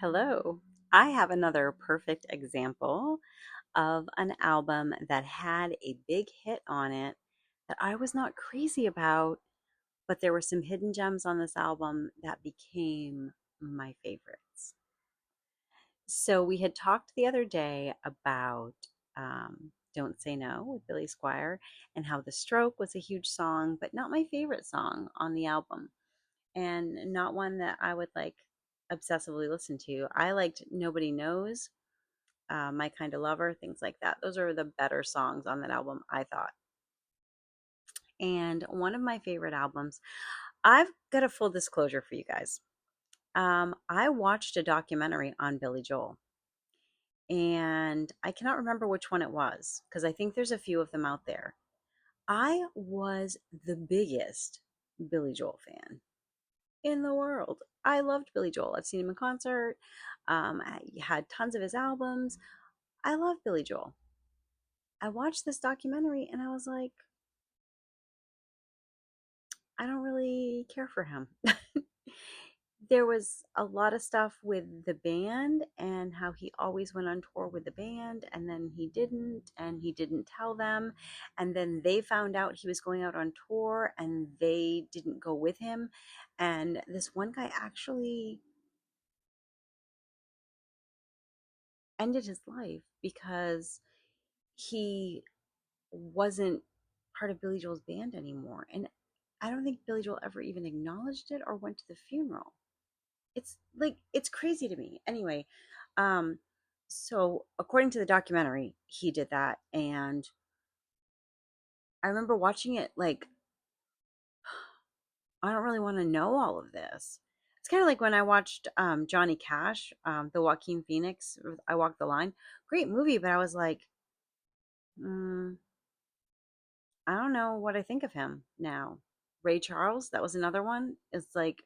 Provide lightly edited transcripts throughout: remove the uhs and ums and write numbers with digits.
Hello. I have another perfect example of an album that had a big hit on it that I was not crazy about, but there were some hidden gems on this album that became my favorites. So we had talked the other day about Don't Say No with Billy Squire and how The Stroke was a huge song, but not my favorite song on the album and not one that I would like obsessively listen to. I liked Nobody Knows, My Kind of Lover, things like that. Those are the better songs on that album, I thought. And one of my favorite albums, I've got a full disclosure for you guys. I watched a documentary on Billy Joel, and I cannot remember which one it was because I think there's a few of them out there. I was the biggest Billy Joel fan in the world. I loved Billy Joel. I've seen him in concert. I had tons of his albums. I love Billy Joel. I watched this documentary and I was like, I don't really care for him. There was a lot of stuff with the band and how he always went on tour with the band and then he didn't tell them, and then they found out he was going out on tour and they didn't go with him, and this one guy actually ended his life because he wasn't part of Billy Joel's band anymore. And I don't think Billy Joel ever even acknowledged it or went to the funeral. It's like it's crazy to me. Anyway, um so according to the documentary, he did that, and I remember watching it like I don't really want to know all of this. It's kind of like when I watched Johnny Cash, the Joaquin Phoenix, I Walk the Line. Great movie, but I was like, mm, I don't know what I think of him now. Ray Charles, that was another one. It's like,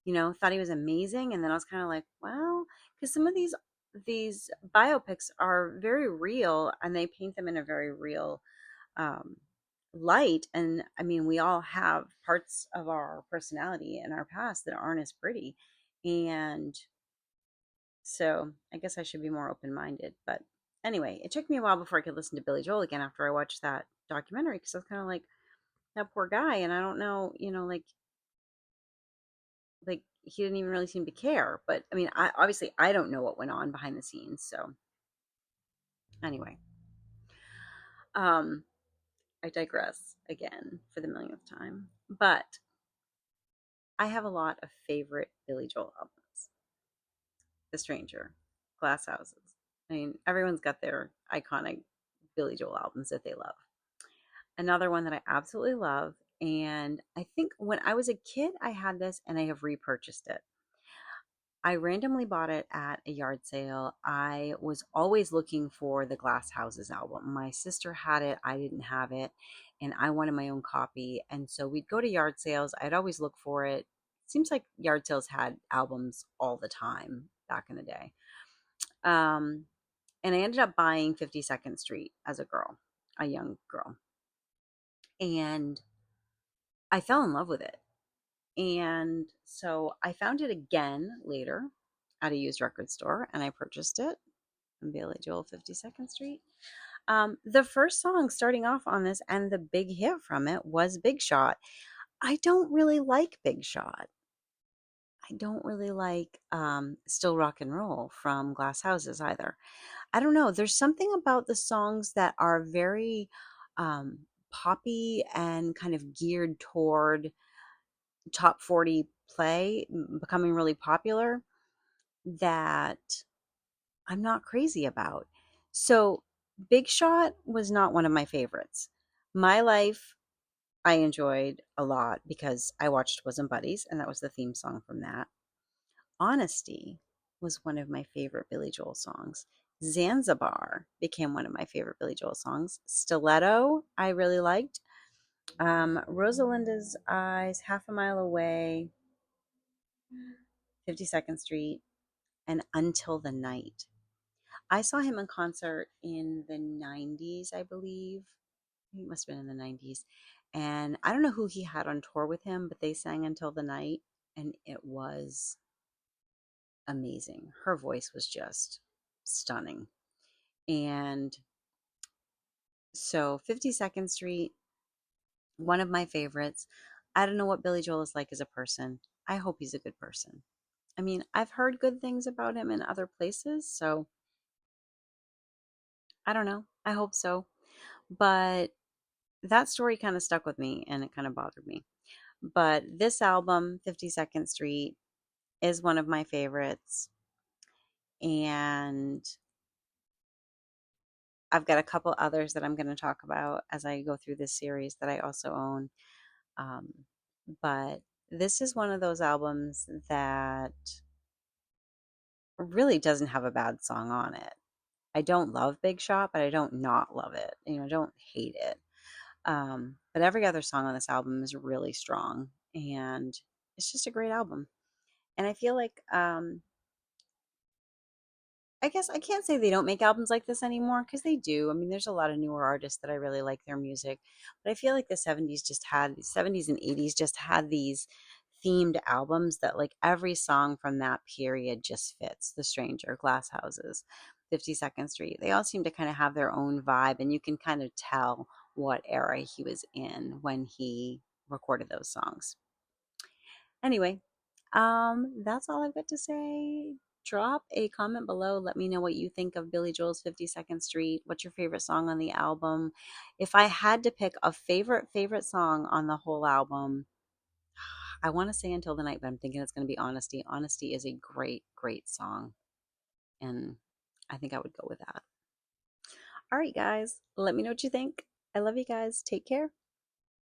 thought he was amazing, and then I was kind of like, well, because some of these biopics are very real, and they paint them in a very real um, light. And I mean, we all have parts of our personality in our past that aren't as pretty, and so I guess I should be more open minded. But anyway, it took me a while before I could listen to Billy Joel again after I watched that documentary because I was kind of like that poor guy, and I don't know, like he didn't even really seem to care. But I mean, I obviously I don't know what went on behind the scenes. So anyway, um, I digress again for the millionth time. But I have a lot of favorite Billy Joel albums. The Stranger, Glass Houses. I mean, everyone's got their iconic Billy Joel albums that they love. Another one that I absolutely love, and I think when I was a kid, I had this and I have repurchased it. I randomly bought it at a yard sale. I was always looking for the Glass Houses album. My sister had it, I didn't have it, and I wanted my own copy. And so we'd go to yard sales. I'd always look for it. Seems like yard sales had albums all the time back in the day. Um, and I ended up buying 52nd Street as a girl, a young girl. And I fell in love with it. And so I found it again later at a used record store and I purchased it from Billy Joel 52nd Street. The first song starting off on this and the big hit from it was Big Shot. I don't really like Big Shot. I don't really like Still Rock and Roll from Glass Houses either. I don't know. There's something about the songs that are very poppy and kind of geared toward top 40 play, becoming really popular, that I'm not crazy about. So, Big Shot was not one of my favorites. My Life, I enjoyed a lot because I watched Bosom Buddies, and that was the theme song from that. Honesty was one of my favorite Billy Joel songs. Zanzibar became one of my favorite Billy Joel songs. Stiletto, I really liked. Rosalinda's Eyes, Half a Mile Away, 52nd Street, and Until the Night. I saw him in concert in the 90s, I believe. He must have been in the 90s. And I don't know who he had on tour with him, but they sang Until the Night, and it was amazing. Her voice was just stunning. And so 52nd Street, one of my favorites. I don't know what Billy Joel is like as a person. I hope he's a good person. I mean, I've heard good things about him in other places, so I don't know. I hope so. But that story kind of stuck with me and it kind of bothered me. But this album, 52nd Street, is one of my favorites. And I've got a couple others that I'm going to talk about as I go through this series that I also own. Um, but this is one of those albums that really doesn't have a bad song on it. I don't love Big Shot, but I don't not love it. I don't hate it. But every other song on this album is really strong, and it's just a great album. And I feel like I guess I can't say they don't make albums like this anymore because they do. I mean, there's a lot of newer artists that I really like their music, but I feel like the 70s and 80s just had these themed albums that like every song from that period just fits. The Stranger, Glass Houses, 52nd Street. They all seem to kind of have their own vibe, and you can kind of tell what era he was in when he recorded those songs. Anyway, that's all I've got to say. Drop a comment below. Let me know what you think of Billy Joel's 52nd Street. What's your favorite song on the album? If I had to pick a favorite song on the whole album, I want to say Until the Night, but I'm thinking it's going to be Honesty. Honesty is a great song, and I think I would go with that. All right, guys, let me know what you think. I love you guys. Take care.